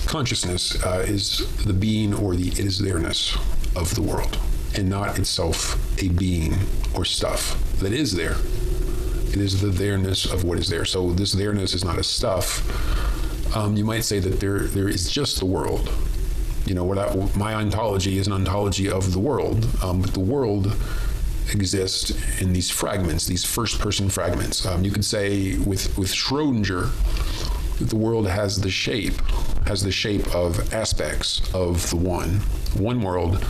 Consciousness is the being or the is-there-ness of the world, and not itself a being or stuff that is there. It is the there-ness of what is there. So this there-ness is not a stuff. You might say that there is just the world. You know, my ontology is an ontology of the world, but the world exists in these fragments, these first-person fragments. You could say with Schrödinger that the world has the shape of aspects of the one world,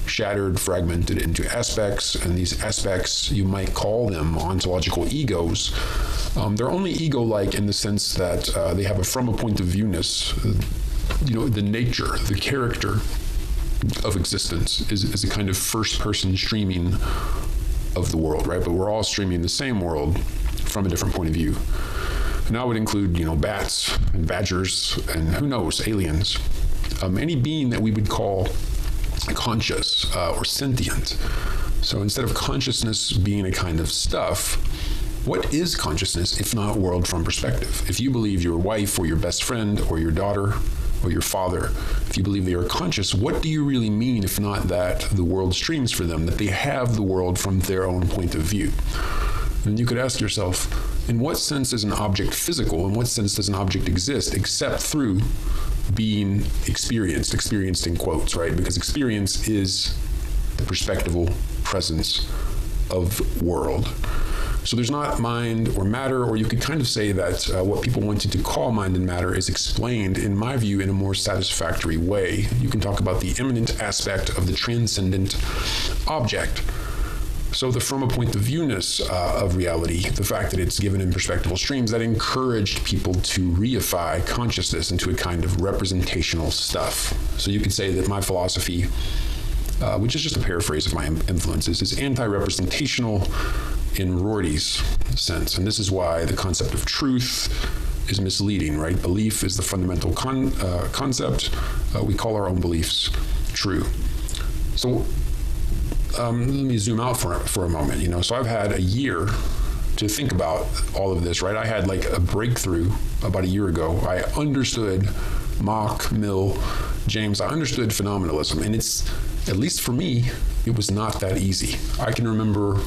shattered, fragmented into aspects, and these aspects, you might call them ontological egos. They're only ego-like in the sense that they have a from a point of viewness. You know, the nature, the character of existence is a kind of first-person streaming of the world, right? But we're all streaming the same world from a different point of view. And that would include, you know, bats and badgers and who knows, aliens. Any being that we would call conscious or sentient. So instead of consciousness being a kind of stuff, what is consciousness if not world from perspective? If you believe your wife or your best friend or your daughter or your father, if you believe they are conscious, what do you really mean if not that the world streams for them, that they have the world from their own point of view? And you could ask yourself, in what sense is an object physical? In what sense does an object exist except through being experienced in quotes, right? Because experience is the perspectival presence of world. So there's not mind or matter, or you could kind of say that what people wanted to call mind and matter is explained, in my view, in a more satisfactory way. You can talk about the immanent aspect of the transcendent object. So from a point of viewness of reality, the fact that it's given in perspectival streams, that encouraged people to reify consciousness into a kind of representational stuff. So you could say that my philosophy, which is just a paraphrase of my influences, is anti-representational in Rorty's sense. And this is why the concept of truth is misleading, right? Belief is the fundamental concept. We call our own beliefs true. So let me zoom out for a moment. You know, so I've had a year to think about all of this, right? I had like a breakthrough about a year ago. I understood Mach, Mill, James. I understood phenomenalism, and it's, at least for me, it was not that easy. I can remember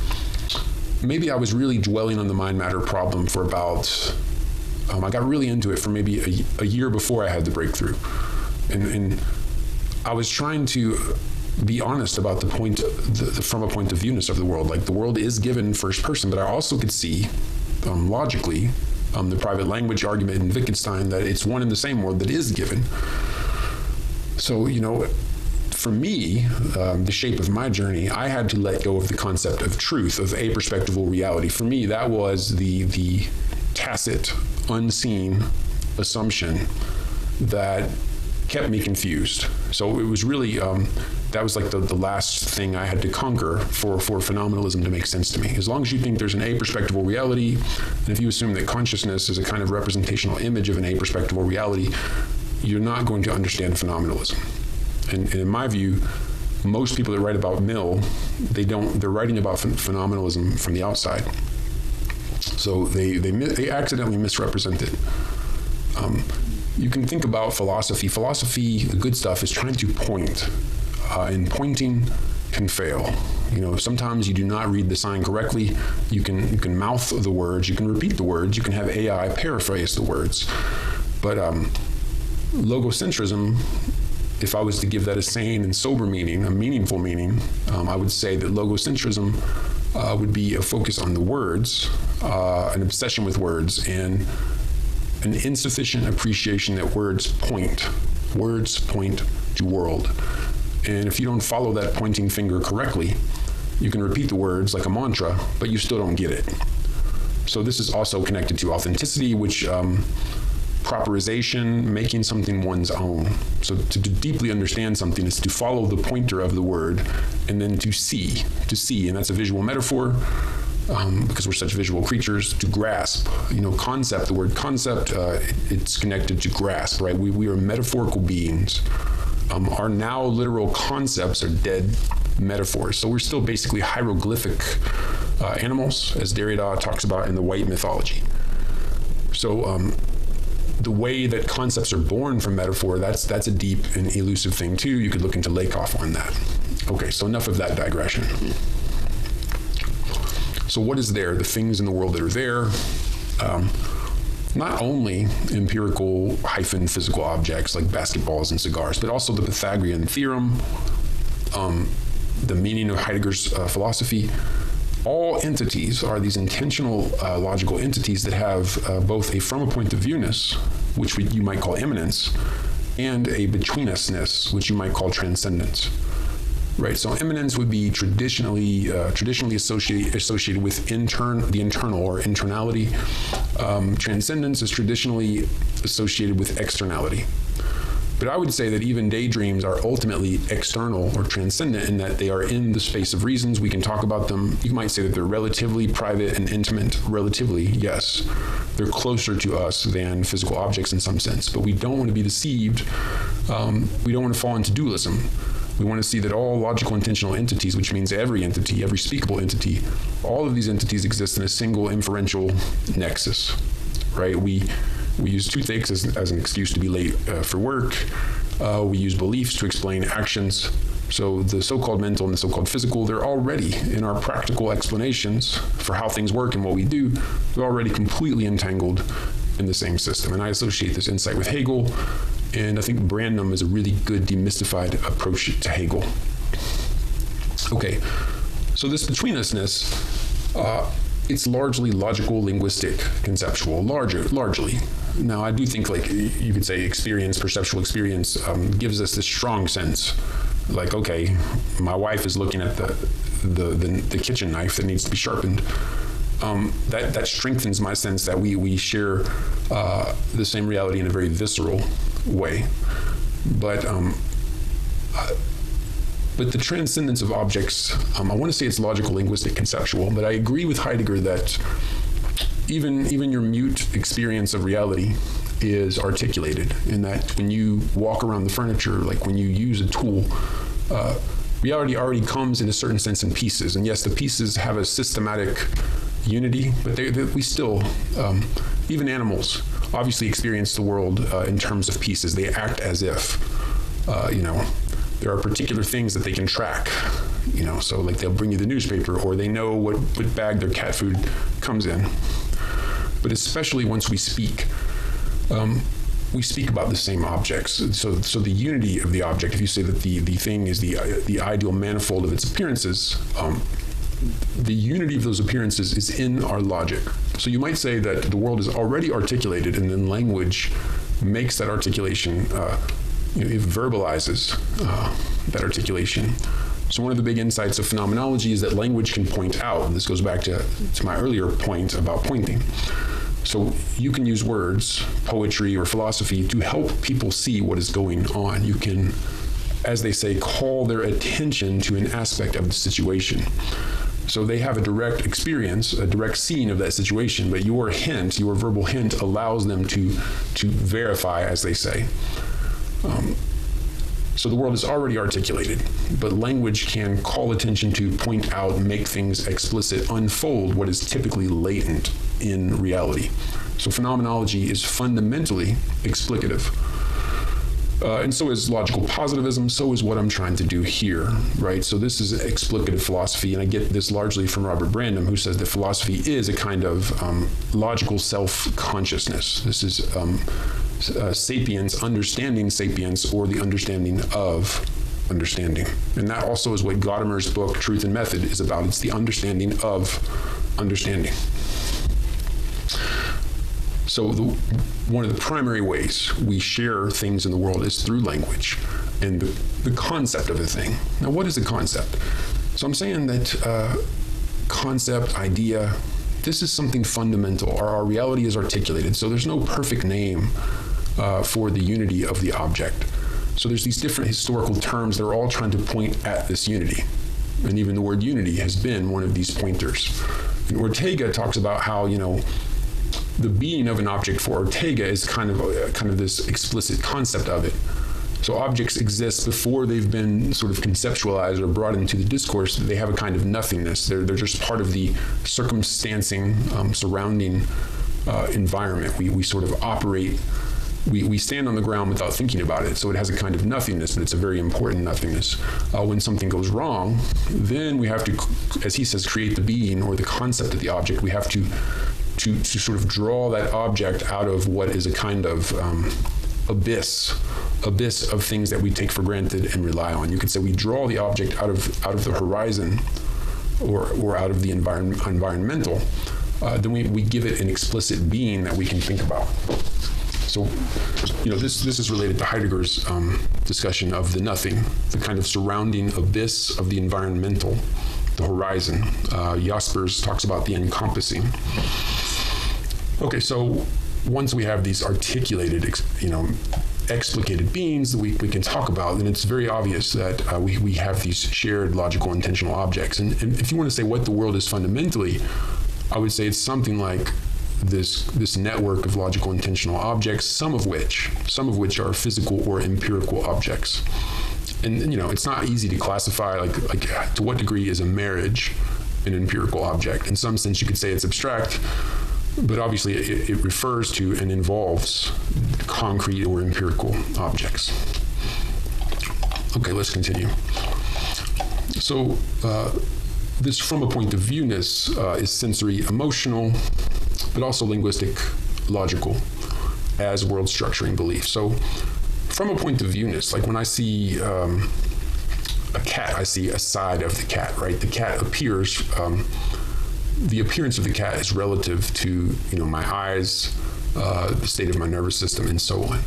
maybe I was really dwelling on the mind-matter problem for about, I got really into it for maybe a year before I had the breakthrough. And I was trying to be honest about from a point of viewness of the world. Like, the world is given first person, but I also could see, logically, the private language argument in Wittgenstein, that it's one and the same world that is given. So, you know, for me, the shape of my journey, I had to let go of the concept of truth, of a perspectival reality. For me, that was the tacit, unseen assumption that kept me confused. So it was really, that was like the last thing I had to conquer for phenomenalism to make sense to me. As long as you think there's an a-perspectival reality, and if you assume that consciousness is a kind of representational image of an a-perspectival reality, you're not going to understand phenomenalism. And in my view, most people that write about Mill, they're writing about phenomenalism from the outside. So they accidentally misrepresent it. You can think about philosophy. Philosophy, the good stuff, is trying to point, and pointing can fail. You know, sometimes you do not read the sign correctly. You can mouth the words, you can repeat the words, you can have AI paraphrase the words. But logocentrism, if I was to give that a sane and sober meaning, a meaningful meaning, I would say that logocentrism would be a focus on the words, an obsession with words, and an insufficient appreciation that words point to world. And if you don't follow that pointing finger correctly, you can repeat the words like a mantra, but you still don't get it. So this is also connected to authenticity, which properization, making something one's own. So to deeply understand something is to follow the pointer of the word, and then to see, and that's a visual metaphor, because we're such visual creatures, to grasp. You know, concept, the word concept, it's connected to grasp, right? We are metaphorical beings. Our now literal concepts are dead metaphors. So we're still basically hieroglyphic animals, as Derrida talks about in the white mythology. So the way that concepts are born from metaphor, that's a deep and elusive thing too. You could look into Lakoff on that. Okay, so enough of that digression. So what is there? The things in the world that are there, not only empirical hyphen physical objects like basketballs and cigars, but also the Pythagorean theorem, the meaning of Heidegger's philosophy. All entities are these intentional logical entities that have both a from a point of viewness, which you might call immanence, and a between-usness, which you might call transcendence. Right, so immanence would be traditionally associated with the internal or internality. Transcendence is traditionally associated with externality. But I would say that even daydreams are ultimately external or transcendent in that they are in the space of reasons. We can talk about them. You might say that they're relatively private and intimate. Relatively, yes. They're closer to us than physical objects in some sense. But we don't want to be deceived. We don't want to fall into dualism. We want to see that all logical intentional entities, which means every entity, every speakable entity, all of these entities exist in a single inferential nexus, right? We use toothaches as an excuse to be late for work. We use beliefs to explain actions. So the so-called mental and the so-called physical, they're already in our practical explanations for how things work and what we do. They're already completely entangled in the same system. And I associate this insight with Hegel, and I think Brandom is a really good demystified approach to Hegel. Okay, so this between-usness, it's largely logical, linguistic, conceptual, largely. Now, I do think, like, you could say experience, perceptual experience, gives us this strong sense, like, okay, my wife is looking at the kitchen knife that needs to be sharpened. That strengthens my sense that we share the same reality in a very visceral way. But the transcendence of objects, I want to say it's logical, linguistic, conceptual, but I agree with Heidegger that even your mute experience of reality is articulated, in that when you walk around the furniture, like when you use a tool, reality already comes in a certain sense in pieces. And yes, the pieces have a systematic unity, but we still, even animals, obviously experience the world in terms of pieces. They act as if, there are particular things that they can track, so like they'll bring you the newspaper, or they know what bag their cat food comes in. But especially once we speak about the same objects. So the unity of the object, if you say that the thing is the ideal manifold of its appearances, the unity of those appearances is in our logic. So you might say that the world is already articulated, and then language makes that articulation, it verbalizes that articulation. So one of the big insights of phenomenology is that language can point out, and this goes back to my earlier point about pointing. So you can use words, poetry, or philosophy to help people see what is going on. You can, as they say, call their attention to an aspect of the situation. So they have a direct experience, a direct scene of that situation, but your verbal hint allows them to verify, as they say. So the world is already articulated, but language can call attention to, point out, make things explicit, unfold what is typically latent in reality. So phenomenology is fundamentally explicative. And so is logical positivism, so is what I'm trying to do here, right? So this is explicative philosophy, and I get this largely from Robert Brandom, who says that philosophy is a kind of logical self-consciousness. This is sapience, understanding sapience, or the understanding of understanding. And that also is what Gadamer's book, Truth and Method, is about. It's the understanding of understanding. So one of the primary ways we share things in the world is through language and the concept of a thing. Now, what is a concept? So I'm saying that concept, idea, this is something fundamental. Our reality is articulated, so there's no perfect name for the unity of the object. So there's these different historical terms that are all trying to point at this unity. And even the word unity has been one of these pointers. And Ortega talks about how, the being of an object for Ortega is kind of this explicit concept of it. So objects exist before they've been sort of conceptualized or brought into the discourse. They have a kind of nothingness. They're just part of the circumstancing, surrounding environment. We sort of operate, we stand on the ground without thinking about it. So it has a kind of nothingness, but it's a very important nothingness. When something goes wrong, then we have to, as he says, create the being or the concept of the object. We have to sort of draw that object out of what is a kind of abyss of things that we take for granted and rely on. You could say we draw the object out of the horizon or out of the environmental. Then we give it an explicit being that we can think about. So, this is related to Heidegger's discussion of the nothing, the kind of surrounding abyss of the environmental, the horizon. Jaspers talks about the encompassing. Okay, so once we have these articulated, explicated beings that we can talk about, then it's very obvious that we have these shared logical intentional objects. And if you want to say what the world is fundamentally, I would say it's something like this network of logical intentional objects, some of which are physical or empirical objects. And it's not easy to classify like to what degree is a marriage an empirical object. In some sense you could say it's abstract, but obviously it refers to and involves concrete or empirical objects. Okay, let's continue. So this from a point of viewness is sensory emotional, but also linguistic logical as world structuring belief. So from a point of viewness, like when I see a cat, I see a side of the cat, right? The cat appears, the appearance of the cat is relative to, my eyes, the state of my nervous system, and so on.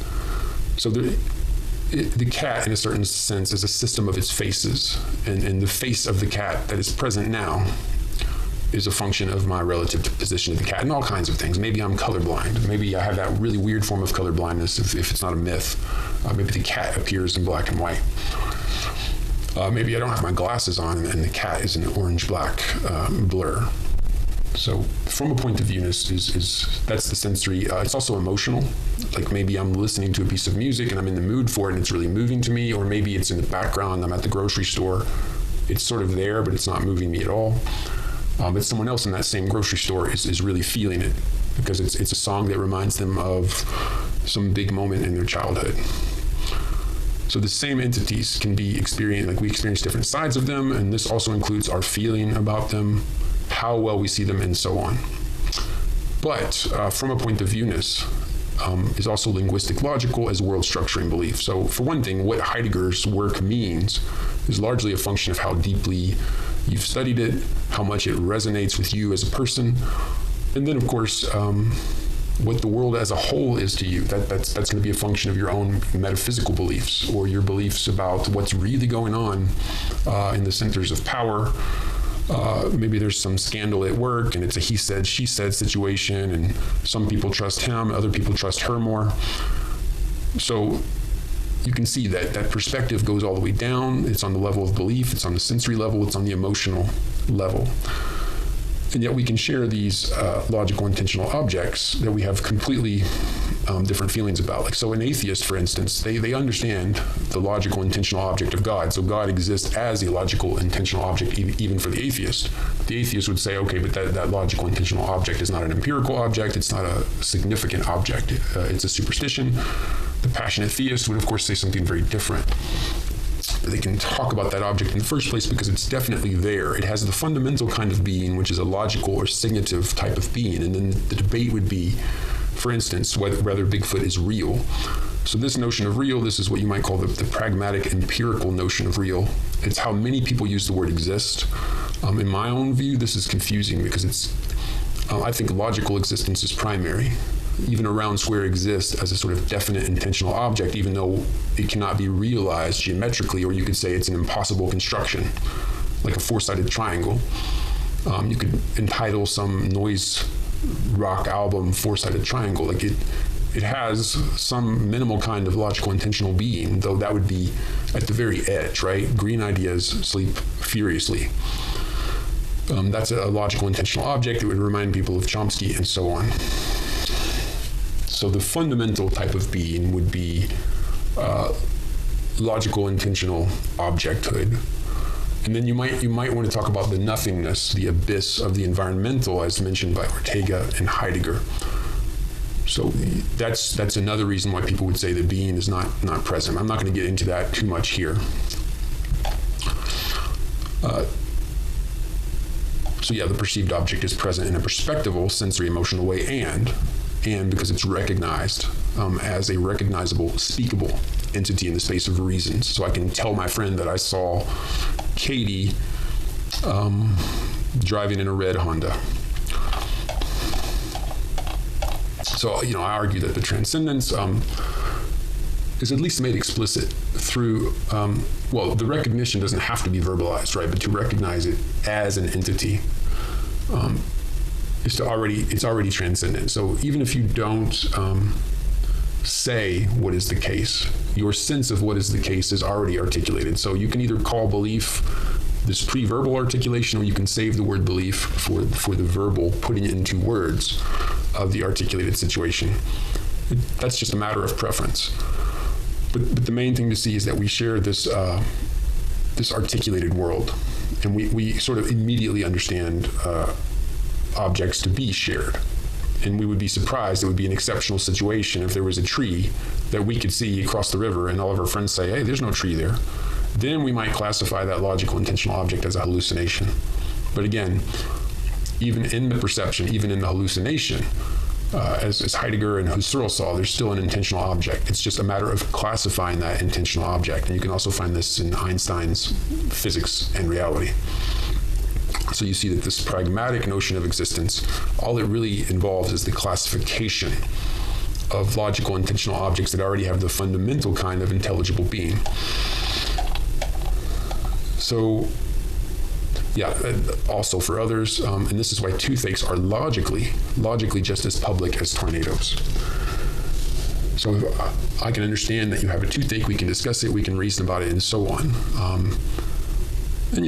So the cat, in a certain sense, is a system of its faces, and the face of the cat that is present now is a function of my relative position of the cat, and all kinds of things. Maybe I'm colorblind. Maybe I have that really weird form of colorblindness if it's not a myth. Maybe the cat appears in black and white. Maybe I don't have my glasses on and the cat is an orange-black blur. So from a point of viewness that's the sensory. It's also emotional. Like maybe I'm listening to a piece of music and I'm in the mood for it and it's really moving to me, or maybe it's in the background. I'm at the grocery store. It's sort of there, but it's not moving me at all. But someone else in that same grocery store is really feeling it because it's a song that reminds them of some big moment in their childhood. So the same entities can be experienced, like we experience different sides of them, and this also includes our feeling about them, how well we see them, and so on. But from a point of viewness is also linguistic logical as world structuring belief. So for one thing, what Heidegger's work means is largely a function of how deeply you've studied it, how much it resonates with you as a person, and then of course what the world as a whole is to you. That's going to be a function of your own metaphysical beliefs or your beliefs about what's really going on in the centers of power. Maybe there's some scandal at work and it's a he said, she said situation, and some people trust him, other people trust her more. So you can see that perspective goes all the way down. It's on the level of belief, it's on the sensory level, it's on the emotional level. And yet we can share these logical intentional objects that we have completely different feelings about. Like, so an atheist, for instance, they understand the logical intentional object of God. So God exists as a logical intentional object even for the atheist. The atheist would say, okay, but that logical intentional object is not an empirical object, it's not a significant object, it's a superstition. The passionate theist would, of course, say something very different. They can talk about that object in the first place because it's definitely there. It has the fundamental kind of being, which is a logical or signative type of being. And then the debate would be, for instance, whether Bigfoot is real. So this notion of real, this is what you might call the pragmatic empirical notion of real. It's how many people use the word exist. In my own view, this is confusing because I think logical existence is primary. Even a round square exists as a sort of definite intentional object, even though it cannot be realized geometrically, or you could say it's an impossible construction, like a four-sided triangle. You could entitle some noise rock album Four-Sided Triangle. Like it has some minimal kind of logical intentional being, though that would be at the very edge, right? Green ideas sleep furiously. That's a logical intentional object. It would remind people of Chomsky and so on. So the fundamental type of being would be logical intentional objecthood. And then you might want to talk about the nothingness, the abyss of the environmental, as mentioned by Ortega and Heidegger. So that's another reason why people would say that being is not present. I'm not going to get into that too much here. So yeah, the perceived object is present in a perspectival, sensory, emotional way, and because it's recognized as a recognizable, speakable entity in the space of reasons. So I can tell my friend that I saw Katie driving in a red Honda. So, I argue that the transcendence is at least made explicit through, the recognition doesn't have to be verbalized, right? But to recognize it as an entity it's already transcendent. So even if you don't say what is the case, your sense of what is the case is already articulated. So you can either call belief this pre-verbal articulation, or you can save the word belief for the verbal putting it into words of the articulated situation. That's just a matter of preference. But the main thing to see is that we share this articulated world, and we sort of immediately understand objects to be shared. And we would be surprised. It would be an exceptional situation if there was a tree that we could see across the river and all of our friends say, hey, there's no tree there. Then we might classify that logical intentional object as a hallucination. But again, even in the perception, even in the hallucination, as Heidegger and Husserl saw, there's still an intentional object. It's just a matter of classifying that intentional object. And you can also find this in Einstein's physics and reality. So you see that this pragmatic notion of existence, all it really involves is the classification of logical intentional objects that already have the fundamental kind of intelligible being. So, yeah, also for others, and this is why toothaches are logically just as public as tornadoes. So I can understand that you have a toothache, we can discuss it, we can reason about it, and so on. And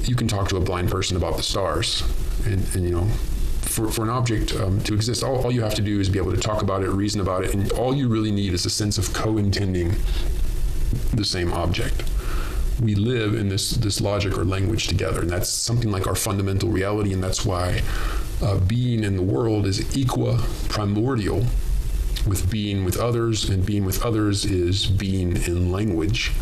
you can talk to a blind person about the stars, and for an object to exist, all you have to do is be able to talk about it, reason about it, and all you really need is a sense of co-intending the same object. We live in this logic or language together, and that's something like our fundamental reality, and that's why being in the world is primordial with being with others, and being with others is being in language.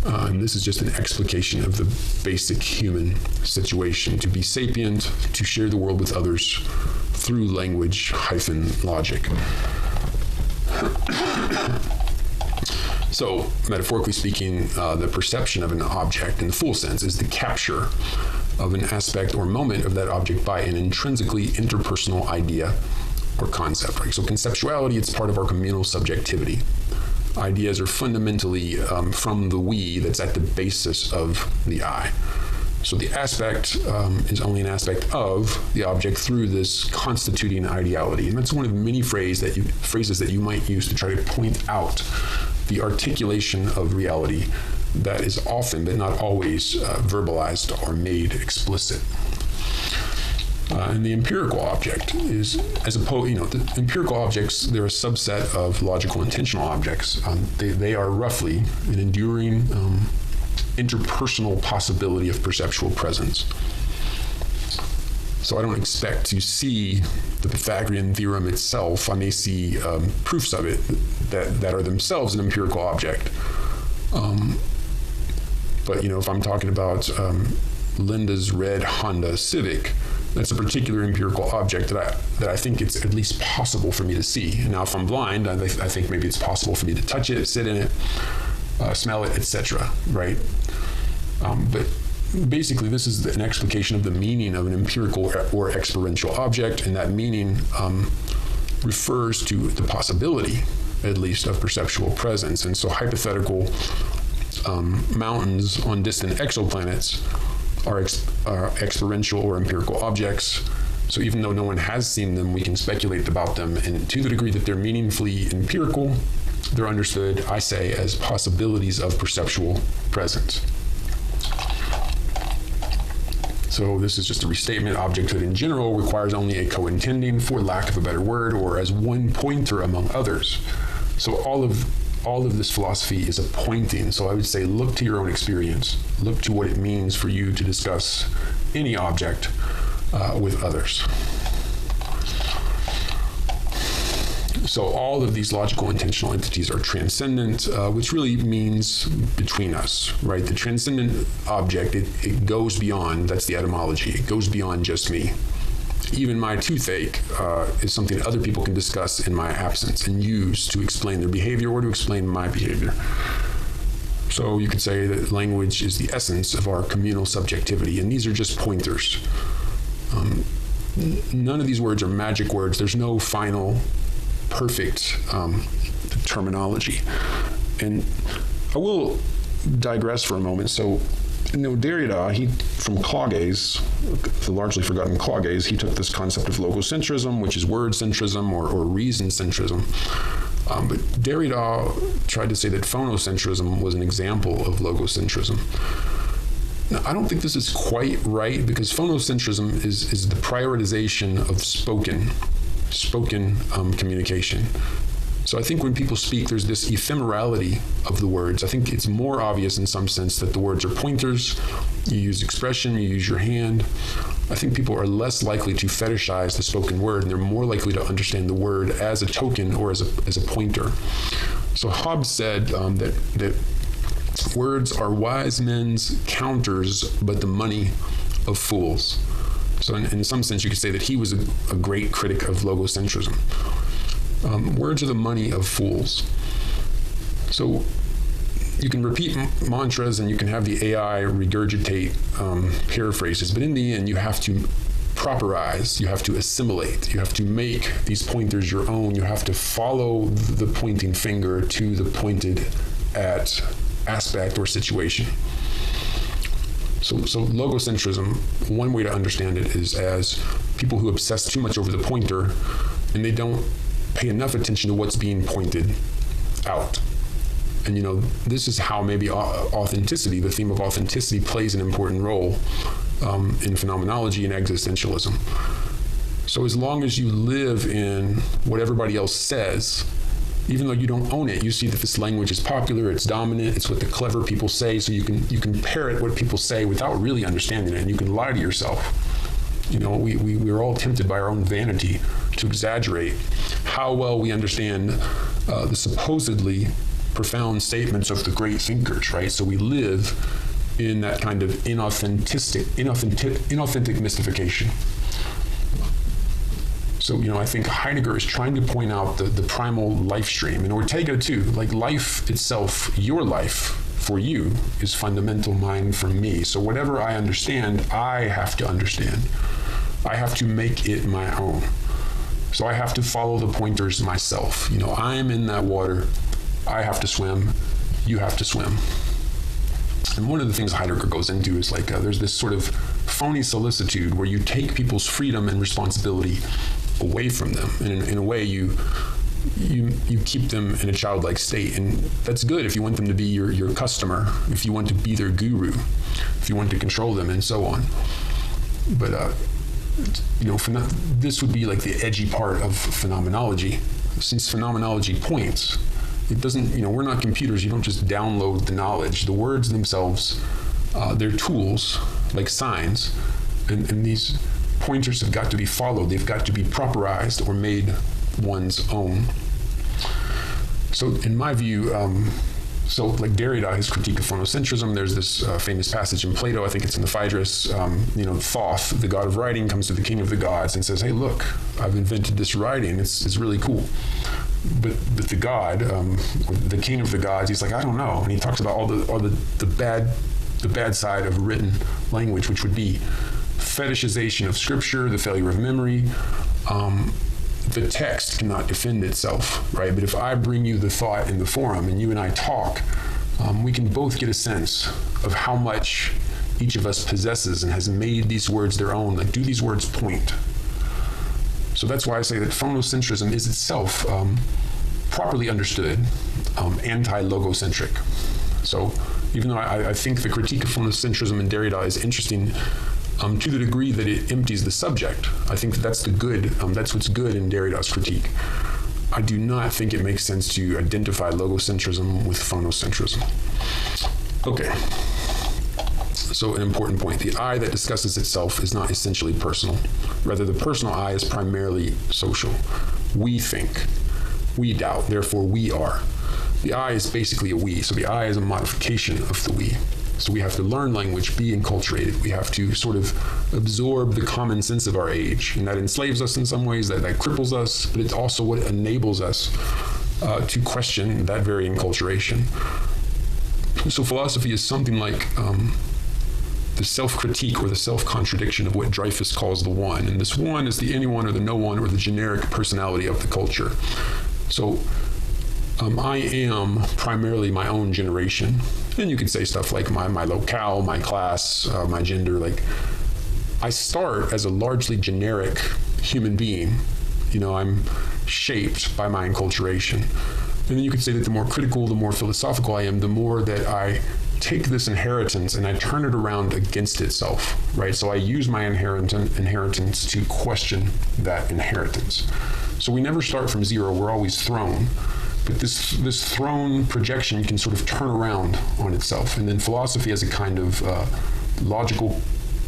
And this is just an explication of the basic human situation, to be sapient, to share the world with others through language-logic. So, metaphorically speaking, the perception of an object in the full sense is the capture of an aspect or moment of that object by an intrinsically interpersonal idea or concept. Right? So conceptuality, it's part of our communal subjectivity. Ideas are fundamentally from the we that's at the basis of the I. So the aspect is only an aspect of the object through this constituting ideality. And that's one of many phrases that you might use to try to point out the articulation of reality that is often, but not always, verbalized or made explicit. And the empirical object is, the empirical objects, they're a subset of logical intentional objects. They are roughly an enduring interpersonal possibility of perceptual presence. So I don't expect to see the Pythagorean theorem itself. I may see proofs of it that are themselves an empirical object. But if I'm talking about Linda's red Honda Civic, that's a particular empirical object that I think it's at least possible for me to see. And now, if I'm blind, I think maybe it's possible for me to touch it, sit in it, smell it, etc. Right? But basically, this is an explication of the meaning of an empirical or experiential object, and that meaning refers to the possibility, at least, of perceptual presence. And so, hypothetical mountains on distant exoplanets are experiential or empirical objects. So even though no one has seen them, we can speculate about them. And to the degree that they're meaningfully empirical, they're understood, I say, as possibilities of perceptual presence. So this is just a restatement. Objecthood in general requires only a co-intending, for lack of a better word, or as one pointer among others. So all of this philosophy is a pointing. So I would say, look to your own experience. Look to what it means for you to discuss any object with others. So all of these logical intentional entities are transcendent, which really means between us, right? The transcendent object, it goes beyond, that's the etymology, it goes beyond just me. Even my toothache is something that other people can discuss in my absence and use to explain their behavior or to explain my behavior. So you could say that language is the essence of our communal subjectivity, and these are just pointers. None of these words are magic words. There's no final, perfect terminology. And I will digress for a moment. So, Derrida, from Claudius, the largely forgotten Claudius, he took this concept of logocentrism, which is word centrism or reason centrism. But Derrida tried to say that phonocentrism was an example of logocentrism. Now, I don't think this is quite right, because phonocentrism is the prioritization of spoken communication. So I think when people speak, there's this ephemerality of the words. I think it's more obvious in some sense that the words are pointers. You use expression, you use your hand. I think people are less likely to fetishize the spoken word, and they're more likely to understand the word as a token or as a pointer. So Hobbes said that words are wise men's counters, but the money of fools. So in some sense, you could say that he was a great critic of logocentrism. Words are the money of fools. So you can repeat mantras and you can have the AI regurgitate paraphrases, but in the end, you have to properize, you have to assimilate, you have to make these pointers your own, you have to follow the pointing finger to the pointed at aspect or situation. So logocentrism, one way to understand it is as people who obsess too much over the pointer and they don't pay enough attention to what's being pointed out. And this is how maybe authenticity, the theme of authenticity, plays an important role in phenomenology and existentialism. So as long as you live in what everybody else says, even though you don't own it, you see that this language is popular, it's dominant, it's what the clever people say, so you can parrot what people say without really understanding it, and you can lie to yourself. We're all tempted by our own vanity to exaggerate how well we understand the supposedly profound statements of the great thinkers, right? So we live in that kind of inauthentic mystification. So, I think Heidegger is trying to point out the primal life stream, and Ortega too, like life itself, your life for you is fundamental, mine for me. So whatever I understand, I have to understand. I have to make it my own. So I have to follow the pointers myself. I'm in that water. I have to swim. You have to swim. And one of the things Heidegger goes into is there's this sort of phony solicitude where you take people's freedom and responsibility away from them. And in a way, you keep them in a childlike state. And that's good if you want them to be your customer, if you want to be their guru, if you want to control them, and so on. But, this would be like the edgy part of phenomenology. Since phenomenology points, it doesn't, we're not computers. You don't just download the knowledge. The words themselves, they're tools, like signs, and these pointers have got to be followed. They've got to be properized or made one's own. So in my view, like Derrida, his critique of phonocentrism, there's this famous passage in Plato, I think it's in the Phaedrus, Thoth, the god of writing, comes to the king of the gods and says, hey, look, I've invented this writing. It's really cool. But the god, the king of the gods, he's like, I don't know. And he talks about all the bad side of written language, which would be fetishization of scripture, the failure of memory. The text cannot defend itself, right? But if I bring you the thought in the forum and you and I talk, we can both get a sense of how much each of us possesses and has made these words their own. Like, do these words point? So that's why I say that phonocentrism is itself, properly understood, anti-logocentric. So even though I think the critique of phonocentrism in Derrida is interesting, to the degree that it empties the subject, I think that's that's what's good in Derrida's critique. I do not think it makes sense to identify logocentrism with phonocentrism. Okay. So an important point, the I that discusses itself is not essentially personal. Rather, the personal I is primarily social. We think. We doubt, therefore we are. The I is basically a we, so the I is a modification of the we. So we have to learn language, be enculturated. We have to sort of absorb the common sense of our age. And that enslaves us in some ways, that cripples us, but it's also what enables us to question that very enculturation. So philosophy is something like the self-critique or the self-contradiction of what Dreyfus calls the one. And this one is the anyone or the no one or the generic personality of the culture. So I am primarily my own generation. And you could say stuff like my locale, my class, my gender. Like, I start as a largely generic human being. You know, I'm shaped by my enculturation. And then you could say that the more critical, the more philosophical I am, the more that I take this inheritance and I turn it around against itself, right? So I use my inheritance to question that inheritance. So we never start from zero, we're always thrown. But this thrown projection can sort of turn around on itself. And then philosophy as a kind of logical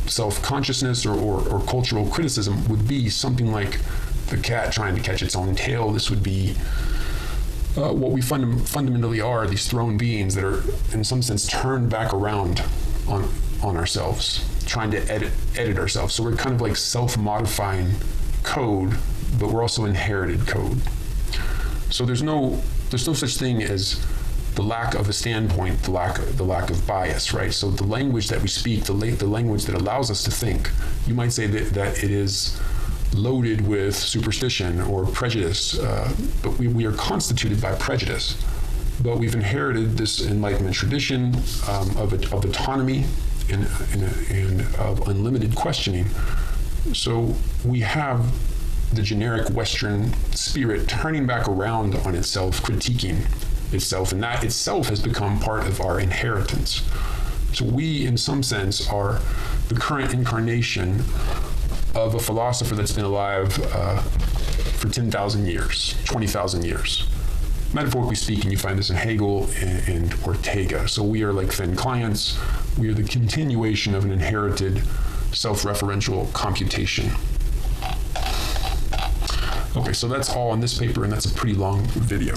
self-consciousness or cultural criticism would be something like the cat trying to catch its own tail. This would be what we fundamentally are, these thrown beings that are, in some sense, turned back around on ourselves, trying to edit ourselves. So we're kind of like self-modifying code, but we're also inherited code. So there's no such thing as the lack of a standpoint, the lack of bias, right? So the language that we speak, the language that allows us to think, you might say that it is loaded with superstition or prejudice, but we are constituted by prejudice. But we've inherited this Enlightenment tradition of autonomy and of unlimited questioning. So we have the generic Western spirit turning back around on itself, critiquing itself, and that itself has become part of our inheritance. So we, in some sense, are the current incarnation of a philosopher that's been alive for 10,000 years, 20,000 years. Metaphorically speaking, you find this in Hegel and Ortega. So we are like thin clients. We are the continuation of an inherited self-referential computation. Okay, so that's all in this paper, and that's a pretty long video.